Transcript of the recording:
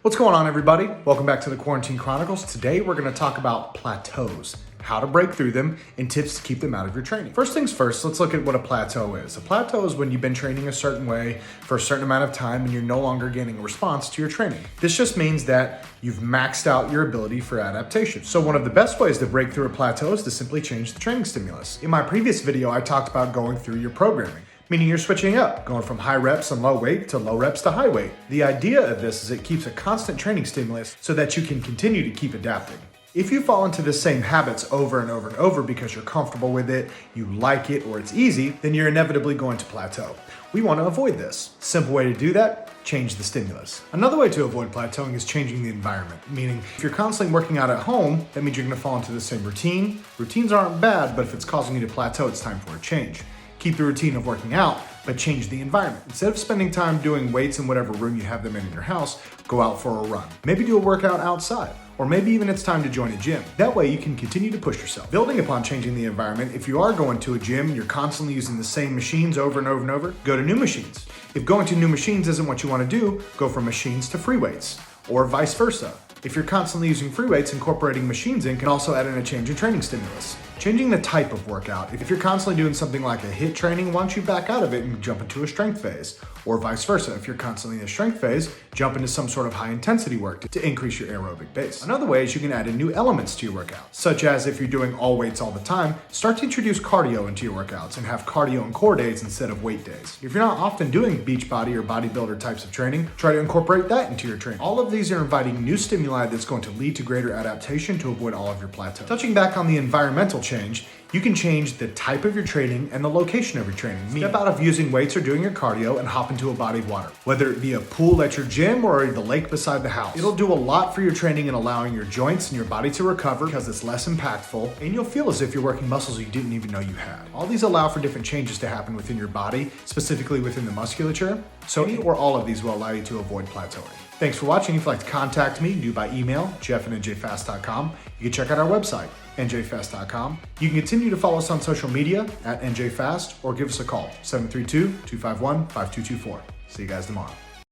What's going on, everybody? Welcome back to the Quarantine Chronicles. Today we're going to talk about plateaus, how to break through them, and tips to keep them out of your training. First things first, let's look at what a plateau is. A plateau is when you've been training a certain way for a certain amount of time and you're no longer getting a response to your training. This just means that you've maxed out your ability for adaptation. So one of the best ways to break through a plateau is to simply change the training stimulus. In my previous video, I talked about going through your programming, meaning you're switching up, going from high reps and low weight to low reps to high weight. The idea of this is it keeps a constant training stimulus so that you can continue to keep adapting. If you fall into the same habits over and over and over because you're comfortable with it, you like it, or it's easy, then you're inevitably going to plateau. We want to avoid this. Simple way to do that, change the stimulus. Another way to avoid plateauing is changing the environment, meaning if you're constantly working out at home, that means you're going to fall into the same routine. Routines aren't bad, but if it's causing you to plateau, it's time for a change. Keep the routine of working out, but change the environment. Instead of spending time doing weights in whatever room you have them in your house, go out for a run. Maybe do a workout outside, or maybe even it's time to join a gym. That way you can continue to push yourself. Building upon changing the environment, if you are going to a gym and you're constantly using the same machines over and over and over, go to new machines. If going to new machines isn't what you want to do, go from machines to free weights, or vice versa. If you're constantly using free weights, incorporating machines in can also add in a change in training stimulus. Changing the type of workout. If you're constantly doing something like a HIIT training, why don't you back out of it and jump into a strength phase? Or vice versa. If you're constantly in a strength phase, jump into some sort of high intensity work to increase your aerobic base. Another way is you can add in new elements to your workout, such as if you're doing all weights all the time, start to introduce cardio into your workouts and have cardio and core days instead of weight days. If you're not often doing beach body or bodybuilder types of training, try to incorporate that into your training. All of these are inviting new stimuli that's going to lead to greater adaptation to avoid all of your plateaus. Touching back on the environmental change, you can change the type of your training and the location of your training. Step out of using weights or doing your cardio and hop into a body of water, whether it be a pool at your gym or the lake beside the house. It'll do a lot for your training and allowing your joints and your body to recover because it's less impactful, and you'll feel as if you're working muscles you didn't even know you had. All these allow for different changes to happen within your body, specifically within the musculature. So any or all of these will allow you to avoid plateauing. Thanks for watching. If you'd like to contact me, do by email, jeff@njfast.com. You can check out our website, njfast.com. You can continue to follow us on social media at njfast or give us a call, 732-251-5224. See you guys tomorrow.